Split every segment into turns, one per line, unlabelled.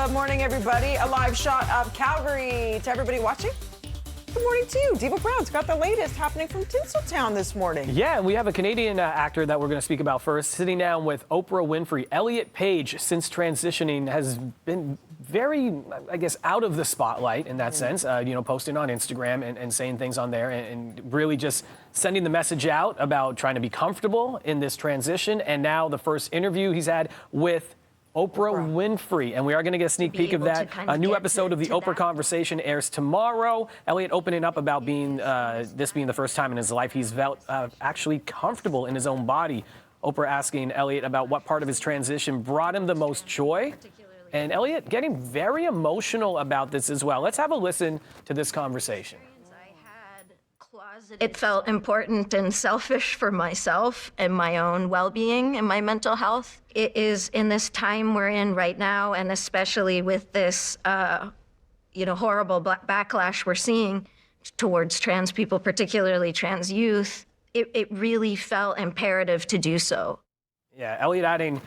Good morning, everybody. A live shot of Calgary to everybody watching. Good morning to you. Devo Brown's got the latest happening from Tinseltown this morning.
Yeah, and we have a Canadian actor that we're going to speak about first, sitting down with Oprah Winfrey. Elliot Page, since transitioning, has been very, I guess, out of the spotlight in that sense, posting on Instagram and saying things on there and really just sending the message out about trying to be comfortable in this transition. And now the first interview he's had with Oprah Winfrey, and we are going to get a sneak peek of that. A new episode of the Oprah Conversation airs tomorrow. Elliot opening up about being this being the first time in his life he's felt actually comfortable in his own body. Oprah asking Elliot about what part of his transition brought him the most joy, and Elliot getting very emotional about this as well. Let's have a listen to this conversation.
It felt important and selfish for myself and my own well-being and my mental health. It is in this time we're in right now, and especially with this, horrible backlash we're seeing towards trans people, particularly trans youth, it really felt imperative to do so.
Yeah, Elliot adding,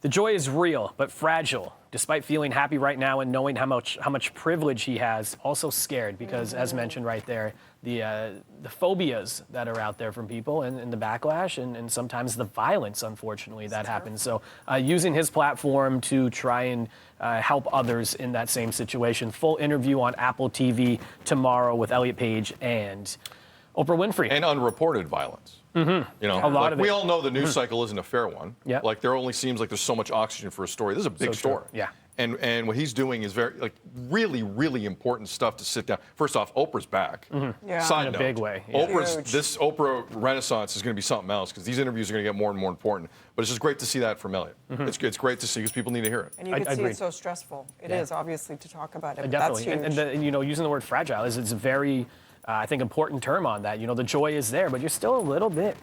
the joy is real, but fragile. Despite feeling happy right now and knowing how much privilege he has, also scared because, as mentioned right there, the phobias that are out there from people and the backlash and sometimes the violence, unfortunately, that happens. So using his platform to try and help others in that same situation. Full interview on Apple TV tomorrow with Elliot Page and Oprah Winfrey.
And unreported violence.
Mm-hmm.
A lot of it. We all know the news cycle isn't a fair one.
Yep.
Like there only seems like there's so much oxygen for a story. This is a big story.
Yeah.
And what he's doing is very really, really important stuff to sit down. First off, Oprah's back.
Yeah.
Side
In a
note,
big way. Yeah.
This Oprah renaissance is going to be something else because these interviews are going to get more and more important. But it's just great to see that from Elliot. It's great to see because people need to hear it.
And you can see it's so stressful. It is, obviously, to talk about it.
Definitely.
That's huge.
And using the word fragile it's a very, I think, important term on that. The joy is there, but you're still a little bit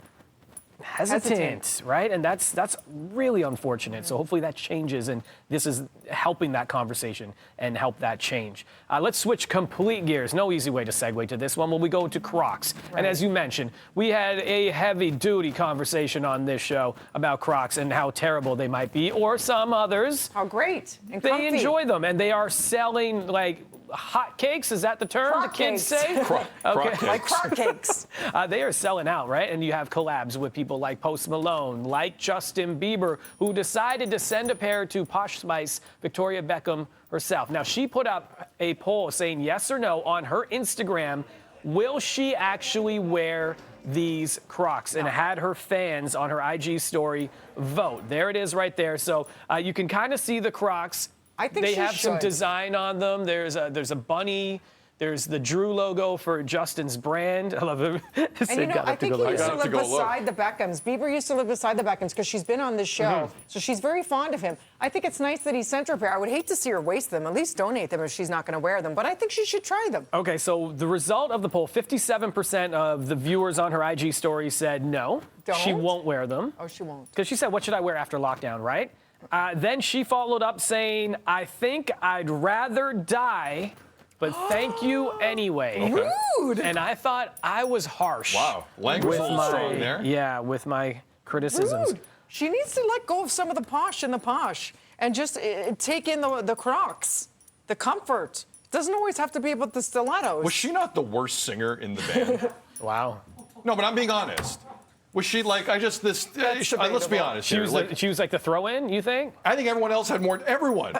hesitant, right? And that's really unfortunate. So hopefully that changes, and this is helping that conversation and help that change. Let's switch complete gears. No easy way to segue to this one when we go to Crocs. Right. And as you mentioned, we had a heavy-duty conversation on this show about Crocs and how terrible they might be, or some others.
How great and
they
comfy.
enjoy them, and they are selling like hot cakes. Is that the term
Croc
the kids
cakes.
say?
Croc cakes.
Like Croc cakes.
They are selling out, right? And you have collabs with people like Post Malone, like Justin Bieber, who decided to send a pair to Posh Spice, Victoria Beckham herself. Now, she put up a poll saying yes or no on her Instagram. Will she actually wear these Crocs? And had her fans on her IG story vote. There it is right there. So you can kind of see the Crocs.
I think
they have
should.
some design on them. There's a bunny. There's the Drew logo for Justin's brand. I love it.
And I think he used to live beside the Beckhams. Bieber used to live beside the Beckhams because she's been on this show. So she's very fond of him. I think it's nice that he sent her a pair. I would hate to see her waste them. At least donate them if she's not going to wear them. But I think she should try them.
Okay, so the result of the poll, 57% of the viewers on her IG story said no. She won't wear them.
Oh, she won't.
Because she said, what should I wear after lockdown, right? Then she followed up saying, I think I'd rather die, but thank you anyway.
Okay.
Rude.
And I thought I was harsh.
Wow, language was strong there.
Yeah, with my criticisms.
Rude. She needs to let go of some of the posh in the posh and just take in the Crocs, the comfort. It doesn't always have to be about the stilettos.
Was she not the worst singer in the band?
Wow.
No, but I'm being honest. Was she like, let's be honest
She
here.
was like the throw-in, you think?
I think everyone else had more, everyone.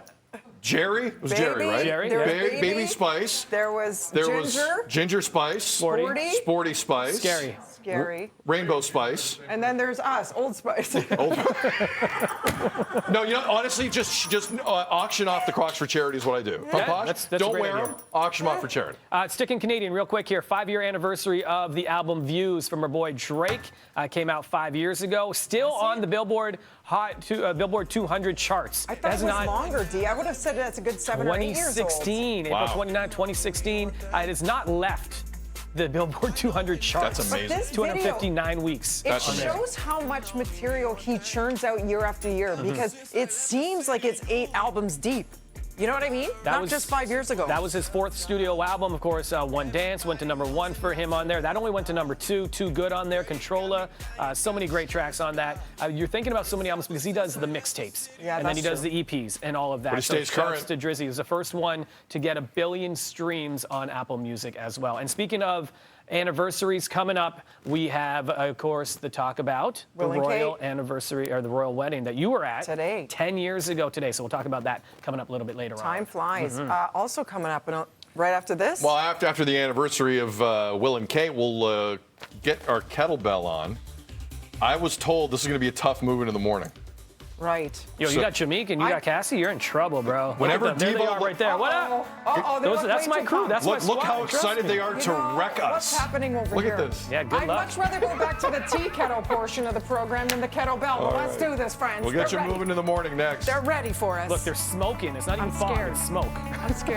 Jerry? It was Jerry, right?
Jerry,
There was
yeah.
Baby Spice.
There was
There
Ginger.
was Ginger Spice. Sporty Spice.
Scary.
Rainbow Spice.
And then there's us, Old Spice.
No, honestly, just auction off the Crocs for charity is what I do. If I'm posh,
that's
don't
a great
wear
idea.
them, auction them off for charity.
Sticking Canadian real quick here. 5-year anniversary of the album Views from our boy Drake. Came out 5 years ago. Still on the Billboard Billboard 200 charts.
I thought it was longer, D. I would have said that's a good 7 or 8 years old.
2016, April 29, 2016. It has not left the Billboard 200 charts.
That's amazing.
But this
259 weeks.
It shows how much material he churns out year after year because it seems like it's 8 albums deep. You know what I mean? Not just 5 years ago.
That was his 4th studio album. Of course, One Dance went to #1 for him on there. That only went to #2. Too Good on there. Controlla. So many great tracks on that. You're thinking about so many albums because he does the mixtapes.
Yeah,
and then he does the EPs and all of that.
But he stays current.
To Drizzy. He was the first one to get 1 billion streams on Apple Music as well. And speaking of anniversaries coming up, we have, of course, the talk about the
Will and
royal
Kate.
anniversary or the royal wedding that you were at
Today.
10 years ago today. So we'll talk about that coming up a little bit later on.
Time flies. Also coming up right after this.
Well, after the anniversary of Will and Kate, we'll get our kettlebell on. I was told this is going to be a tough movement in the morning.
Right.
Yo, you got Jameek and you got Cassie. You're in trouble, bro.
Whenever
there they
Devo
are right there. What up? That's my crew. That's my
Look
squad.
how
Trust
excited
me.
they are to wreck us.
What's happening over
Look
here?
at this.
Yeah, good
I'd
luck.
much rather go back to the tea kettle portion of the program than the kettlebell. But let's do this, friends.
We'll get you
They're ready.
moving in the morning next.
They're ready for us.
Look, they're smoking. It's not even
I'm
fog,
scared.
it's smoke.
I'm scared.